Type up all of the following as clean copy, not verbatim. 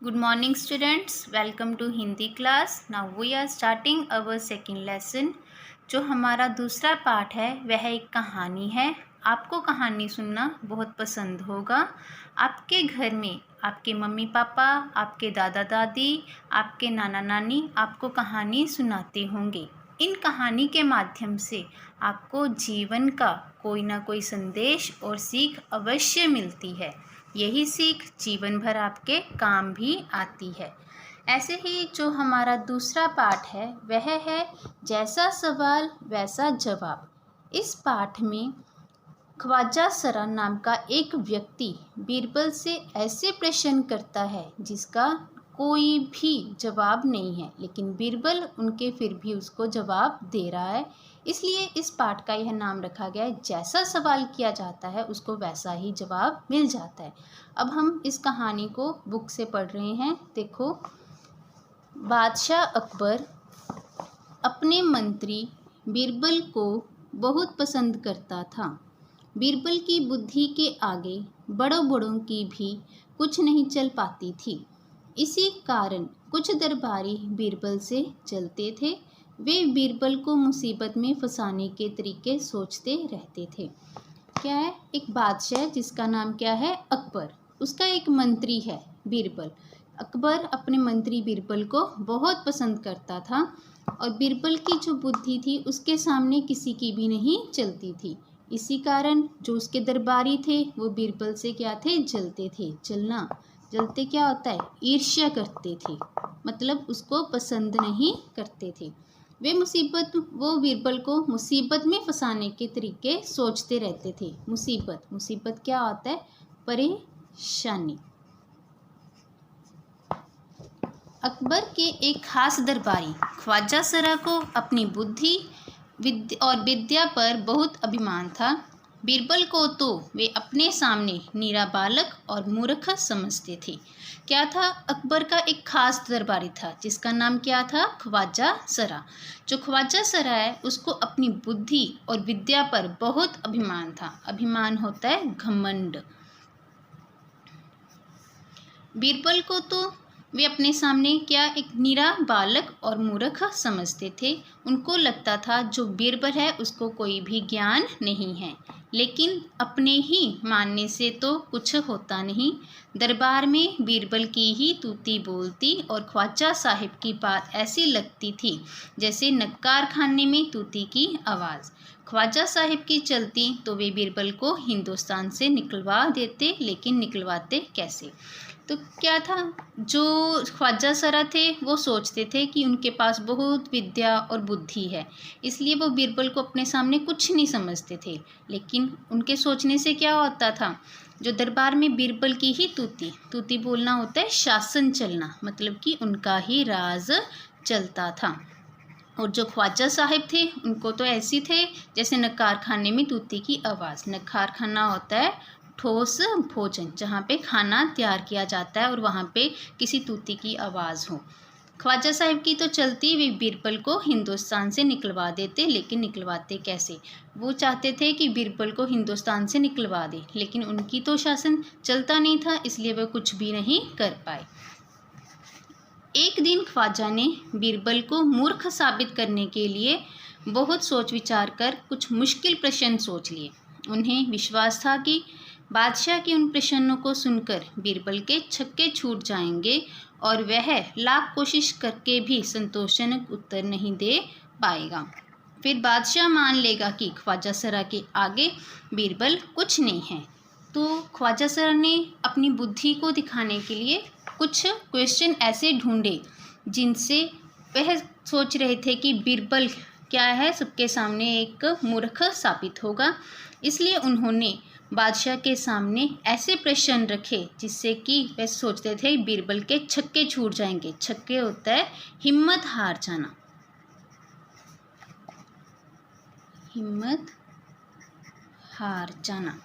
Good morning students, welcome to Hindi class. Now we are starting our second lesson. जो हमारा दूसरा part है वह एक कहानी है. आपको कहानी सुनना बहुत पसंद होगा. आपके घर में आपके मम्मी पापा, आपके दादा दादी, आपके नाना नानी आपको कहानी सुनाते होंगे. इन कहानी के माध्यम से आपको जीवन का कोई ना कोई संदेश और सीख अवश्य मिलती है. यही सीख जीवन भर आपके काम भी आती है. ऐसे ही जो हमारा दूसरा पाठ है वह है जैसा सवाल वैसा जवाब. इस पाठ में ख्वाजा सरा नाम का एक व्यक्ति बीरबल से ऐसे प्रश्न करता है जिसका कोई भी जवाब नहीं है, लेकिन बीरबल उनके फिर भी उसको जवाब दे रहा है. इसलिए इस पाठ का यह नाम रखा गया है. जैसा सवाल किया जाता है उसको वैसा ही जवाब मिल जाता है. अब हम इस कहानी को बुक से पढ़ रहे हैं. देखो, बादशाह अकबर अपने मंत्री बीरबल को बहुत पसंद करता था. बीरबल की बुद्धि के आगे बड़ों बड़ों की भी कुछ नहीं चल पाती थी. इसी कारण कुछ दरबारी बीरबल से चलते थे. वे बीरबल को मुसीबत में फंसाने के तरीके सोचते रहते थे. क्या है? एक बादशाह जिसका नाम क्या है? अकबर. उसका एक मंत्री है बीरबल. अकबर अपने मंत्री बीरबल को बहुत पसंद करता था और बीरबल की जो बुद्धि थी उसके सामने किसी की भी नहीं चलती थी. इसी कारण जो उसके दरबारी थे वो बीरबल से क्या थे? जलते थे. जलते क्या होता है? ईर्ष्या करते थे, मतलब उसको पसंद नहीं करते थे. वो बीरबल को मुसीबत में फंसाने के तरीके सोचते रहते थे. मुसीबत क्या होता है? परेशानी. अकबर के एक खास दरबारी ख्वाजा सरा को अपनी बुद्धि और विद्या पर बहुत अभिमान था. बीरबल को तो वे अपने सामने नीरा बालक और मूर्ख समझते थे. क्या था? अकबर का एक खास दरबारी था जिसका नाम क्या था? ख्वाजा सरा. जो ख्वाजा सरा है उसको अपनी बुद्धि और विद्या पर बहुत अभिमान था. अभिमान होता है घमंड. बीरबल को तो वे अपने सामने क्या एक नीरा बालक और मूर्ख समझते थे. उनको लगता था जो बीरबल है उसको कोई भी ज्ञान नहीं है, लेकिन अपने ही मानने से तो कुछ होता नहीं. दरबार में बीरबल की ही तूती बोलती और ख्वाजा साहिब की बात ऐसी लगती थी जैसे नक्कार खाने में तूती की आवाज़. ख्वाजा साहिब की चलती तो वे बीरबल को हिंदुस्तान से निकलवा देते, लेकिन निकलवाते कैसे? तो क्या था? जो ख्वाजा सरा थे वो सोचते थे कि उनके पास बहुत विद्या और बुद्धि है, इसलिए वो बीरबल को अपने सामने कुछ नहीं समझते थे. लेकिन उनके सोचने से क्या होता था? जो दरबार में बीरबल की ही तूती बोलना होता है शासन चलना, मतलब कि उनका ही राज चलता था. और जो ख्वाजा साहिब थे उनको तो ऐसी थे जैसे नक्कार खाने में तूती की आवाज़. नक्कार खाना होता है ठोस भोजन, जहाँ पे खाना तैयार किया जाता है और वहाँ पे किसी तूती की आवाज़ हो. ख्वाजा साहिब की तो चलती वे बीरबल को हिंदुस्तान से निकलवा देते, लेकिन निकलवाते कैसे? वो चाहते थे कि बीरबल को हिंदुस्तान से निकलवा दे, लेकिन उनकी तो शासन चलता नहीं था, इसलिए वह कुछ भी नहीं कर पाए. एक दिन ख्वाजा ने बीरबल को मूर्ख साबित करने के लिए बहुत सोच विचार कर कुछ मुश्किल प्रश्न सोच लिए. उन्हें विश्वास था कि बादशाह के उन प्रश्नों को सुनकर बीरबल के छक्के छूट जाएंगे और वह लाख कोशिश करके भी संतोषजनक उत्तर नहीं दे पाएगा. फिर बादशाह मान लेगा कि ख्वाजा सरा के आगे बीरबल कुछ नहीं है. तो ख्वाजा सरा ने अपनी बुद्धि को दिखाने के लिए कुछ क्वेश्चन ऐसे ढूंढे जिनसे वह सोच रहे थे कि बीरबल क्या है, सबके सामने एक मूर्ख साबित होगा. इसलिए उन्होंने बादशाह के सामने ऐसे प्रश्न रखे जिससे कि वह सोचते थे बीरबल के छक्के छूट जाएंगे. छक्के होता है हिम्मत हार जाना. हिम्मत हार जाना.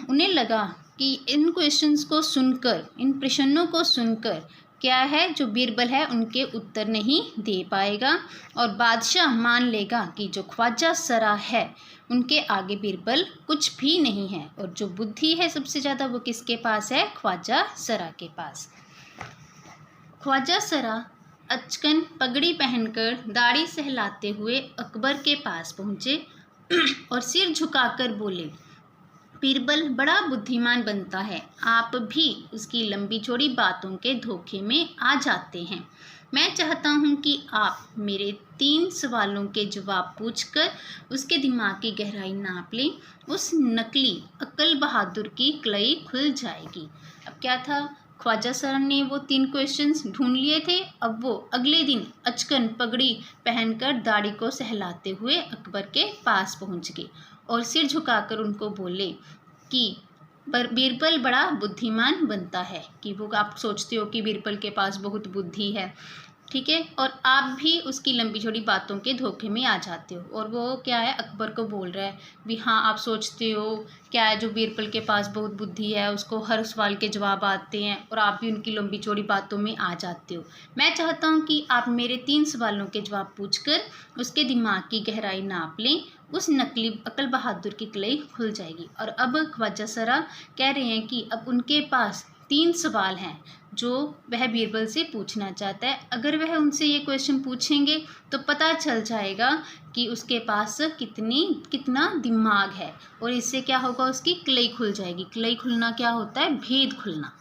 उन्हें लगा कि इन क्वेश्चंस को सुनकर, इन प्रश्नों को सुनकर क्या है, जो बीरबल है उनके उत्तर नहीं दे पाएगा और बादशाह मान लेगा कि जो ख्वाजा सरा है उनके आगे बीरबल कुछ भी नहीं है। और जो बुद्धि है सबसे ज़्यादा वो किसके पास है? ख्वाजा सरा के पास। ख्वाजा सरा अचकन पगड़ी पहनकर दाढ़ी सहलाते हुए अकबर के पास पहुँचे और सिर झुकाकर बोले, बीरबल बड़ा बुद्धिमान बनता है, आप भी उसकी लंबी चौड़ी बातों के धोखे में आ जाते हैं। मैं चाहता हूं कि आप मेरे 3 सवालों के जवाब पूछकर उसके दिमाग की गहराई नाप लें। उस नकली अक्ल बहादुर की कलई खुल जाएगी। अब क्या था, ख्वाजा सर ने वो 3 क्वेश्चंस ढूंढ लिए थे। अब वो अगले दिन अचकन पगड़ी पहनकर दाढ़ी को सहलाते हुए अकबर के पास पहुंच गए और सिर झुकाकर उनको बोले कि बीरबल बड़ा बुद्धिमान बनता है, कि वो आप सोचते हो कि बीरबल के पास बहुत बुद्धि है, ठीक है, और आप भी उसकी लंबी चौड़ी बातों के धोखे में आ जाते हो। और वो क्या है, अकबर को बोल रहा है भी हाँ आप सोचते हो क्या है, जो बीरबल के पास बहुत बुद्धि है, उसको हर सवाल के जवाब आते हैं और आप भी उनकी लंबी चौड़ी बातों में आ जाते हो। मैं चाहता हूँ कि आप मेरे 3 सवालों के जवाब पूछकर उसके दिमाग की गहराई नाप लें। उस नकली अकल बहादुर की कलई खुल जाएगी। और अब ख्वाजा सरा कह रहे हैं कि अब उनके पास 3 सवाल हैं जो वह बीरबल से पूछना चाहता है। अगर वह उनसे ये क्वेश्चन पूछेंगे तो पता चल जाएगा कि उसके पास कितना दिमाग है, और इससे क्या होगा, उसकी कलई खुल जाएगी। कलई खुलना क्या होता है? भेद खुलना।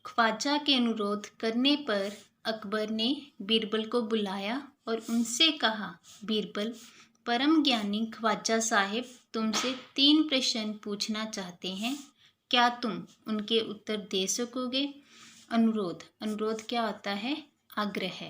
ख्वाजा के अनुरोध करने पर अकबर ने बीरबल को बुलाया और उनसे कहा, बीरबल, परम ज्ञानी ख्वाजा साहिब तुमसे 3 प्रश्न पूछना चाहते हैं, क्या तुम उनके उत्तर दे सकोगे? अनुरोध क्या होता है? आग्रह।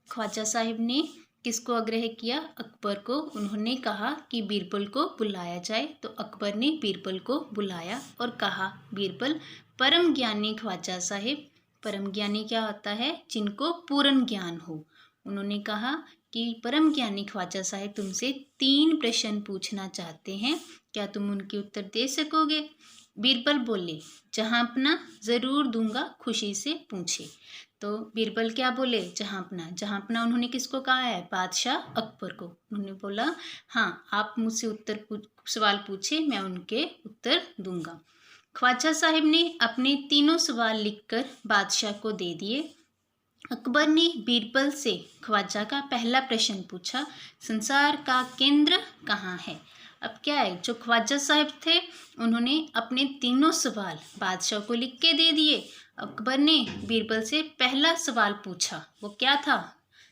ख्वाजा साहिब ने किसको आग्रह किया? अकबर को। उन्होंने कहा कि बीरबल को बुलाया जाए, तो अकबर ने बीरबल को बुलाया और कहा, बीरबल, परम ज्ञानी ख्वाजा साहिब, परम ज्ञानी क्या होता है? जिनको पूर्ण ज्ञान हो। उन्होंने कहा कि परम ज्ञानी ख्वाजा साहिब तुमसे 3 प्रश्न पूछना चाहते हैं, क्या तुम उनके उत्तर दे सकोगे? बीरबल बोले, जहाँपना ज़रूर दूंगा, खुशी से पूछे। तो बीरबल क्या बोले? जहाँपना उन्होंने किसको कहा है? बादशाह अकबर को। उन्होंने बोला, हाँ आप मुझसे सवाल पूछे, मैं उनके उत्तर दूंगा। ख्वाजा साहिब ने अपने 3 सवाल लिखकर बादशाह को दे दिए। अकबर ने बीरबल से ख्वाजा का पहला प्रश्न पूछा, संसार का केंद्र कहाँ है? अब क्या है, जो ख्वाजा साहब थे उन्होंने अपने 3 सवाल बादशाह को लिख के दे दिए। अकबर ने बीरबल से पहला सवाल पूछा, वो क्या था?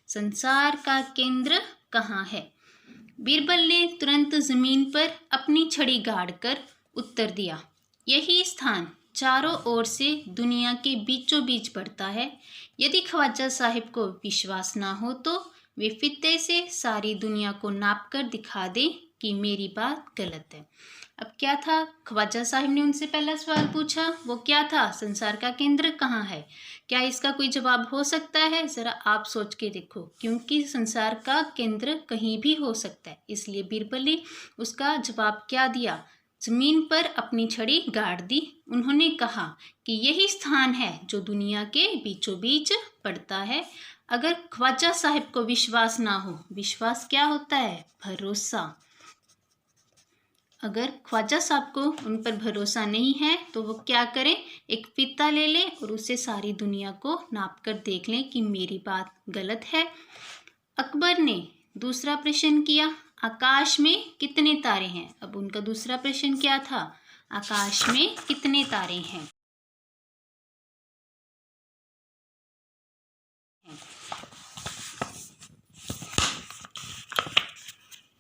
संसार का केंद्र कहाँ है? बीरबल ने तुरंत जमीन पर अपनी छड़ी गाड़कर उत्तर दिया, यही स्थान चारों ओर से दुनिया के बीचों बीच पड़ता है। यदि ख्वाजा साहिब को विश्वास ना हो तो वे फित्ते से सारी दुनिया को नाप कर दिखा दें कि मेरी बात गलत है। अब क्या था, ख्वाजा साहिब ने उनसे पहला सवाल पूछा, वो क्या था? संसार का केंद्र कहाँ है? क्या इसका कोई जवाब हो सकता है? ज़रा आप सोच के देखो, क्योंकि संसार का केंद्र कहीं भी हो सकता है। इसलिए बीरबल ने उसका जवाब क्या दिया? जमीन पर अपनी छड़ी गाड़ दी। उन्होंने कहा कि यही स्थान है जो दुनिया के बीचों बीच पड़ता है। अगर ख्वाजा साहिब को विश्वास ना हो, विश्वास क्या होता है? भरोसा। अगर ख्वाजा साहब को उन पर भरोसा नहीं है तो वो क्या करें, एक फीता ले लें और उससे सारी दुनिया को नाप कर देख लें कि मेरी बात गलत है। अकबर ने दूसरा प्रश्न किया, आकाश में कितने तारे हैं? अब उनका दूसरा प्रश्न क्या था? आकाश में कितने तारे हैं?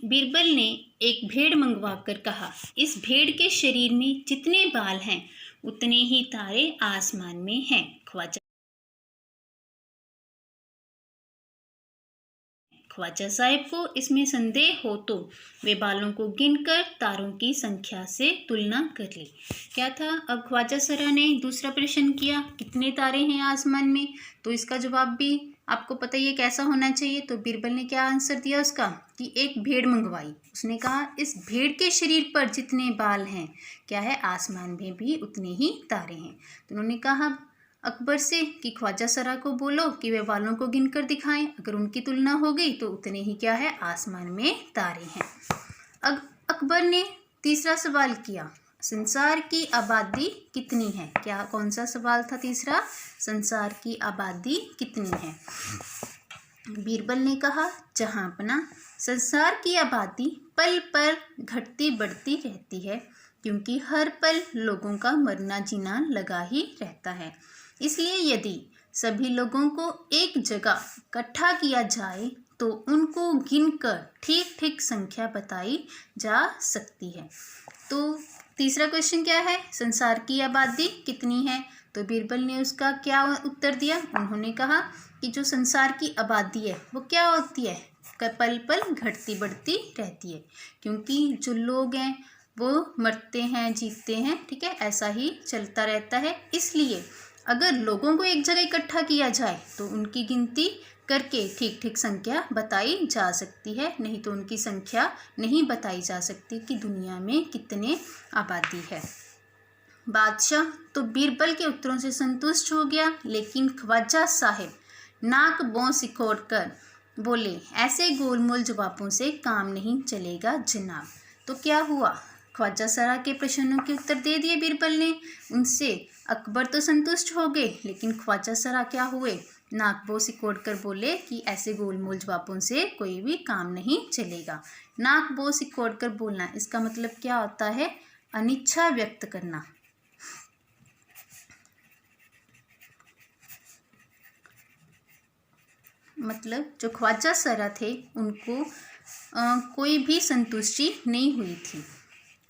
बीरबल ने एक भेड़ मंगवाकर कहा, इस भेड़ के शरीर में जितने बाल हैं उतने ही तारे आसमान में हैं। ख्वाजा साहिब को इसमें संदेह हो तो वे बालों को गिनकर तारों की संख्या से तुलना कर ली। क्या था, अब ख्वाजा सरा ने दूसरा प्रश्न किया, कितने तारे हैं आसमान में? तो इसका जवाब भी आपको पता ही है कैसा होना चाहिए। तो बीरबल ने क्या आंसर दिया उसका कि एक भेड़ मंगवाई। उसने कहा इस भेड़ के शरीर पर जितने बाल हैं क्या है, आसमान में भी उतने ही तारे हैं। तो उन्होंने कहा अकबर से कि ख्वाजा सरा को बोलो कि वे बालों को गिनकर दिखाएं, अगर उनकी तुलना हो गई तो उतने ही क्या है, आसमान में तारे हैं। अकबर ने तीसरा सवाल किया, संसार की आबादी कितनी है। क्या कौन सा सवाल था तीसरा, संसार की आबादी कितनी है। बीरबल ने कहा जहाँपना, संसार की आबादी पल पर घटती बढ़ती रहती है, क्योंकि हर पल लोगों का मरना जीना लगा ही रहता है। इसलिए यदि सभी लोगों को एक जगह इकट्ठा किया जाए तो उनको गिनकर ठीक ठीक संख्या बताई जा सकती है। तो तीसरा क्वेश्चन क्या है, संसार की आबादी कितनी है। तो बीरबल ने उसका क्या उत्तर दिया, उन्होंने कहा कि जो संसार की आबादी है वो क्या होती है, पल पल घटती बढ़ती रहती है, क्योंकि जो लोग हैं वो मरते हैं जीतते हैं, ठीक है, ऐसा ही चलता रहता है। इसलिए अगर लोगों को एक जगह इकट्ठा किया जाए तो उनकी गिनती करके ठीक ठीक संख्या बताई जा सकती है, नहीं तो उनकी संख्या नहीं बताई जा सकती कि दुनिया में कितने आबादी है। बादशाह तो बीरबल के उत्तरों से संतुष्ट हो गया, लेकिन ख्वाजा साहिब नाक बौं सिकोड़ कर बोले, ऐसे गोलमोल जवाबों से काम नहीं चलेगा जनाब। तो क्या हुआ, ख्वाजा सरा के प्रश्नों के उत्तर दे दिए बीरबल ने, उनसे अकबर तो संतुष्ट हो गए, लेकिन ख्वाजा सरा क्या हुए, नाक बौं सिकोड़ कर बोले कि ऐसे गोलमोल जवाबों से कोई भी काम नहीं चलेगा। नाक बौं सिकोड़ कर बोलना, इसका मतलब क्या होता है, अनिच्छा व्यक्त करना। मतलब जो ख्वाजा सरा थे उनको कोई भी संतुष्टि नहीं हुई थी।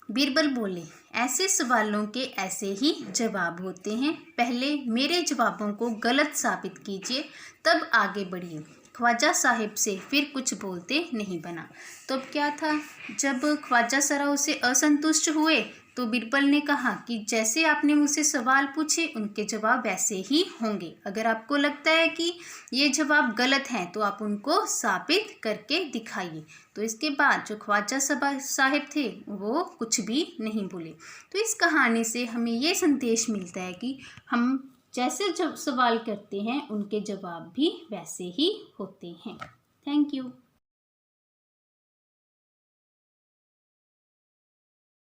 बीरबल बोले, ऐसे सवालों के ऐसे ही जवाब होते हैं, पहले मेरे जवाबों को गलत साबित कीजिए तब आगे बढ़िए। ख्वाजा साहिब से फिर कुछ बोलते नहीं बना। तो अब क्या था, जब ख्वाजा सरा उसे असंतुष्ट हुए तो बीरबल ने कहा कि जैसे आपने मुझसे सवाल पूछे उनके जवाब वैसे ही होंगे, अगर आपको लगता है कि ये जवाब गलत हैं तो आप उनको साबित करके दिखाइए। तो इसके बाद जो ख्वाजा साहिब थे वो कुछ भी नहीं बोले। तो इस कहानी से हमें ये संदेश मिलता है कि हम जैसे जब सवाल करते हैं उनके जवाब भी वैसे ही होते हैं। Thank you.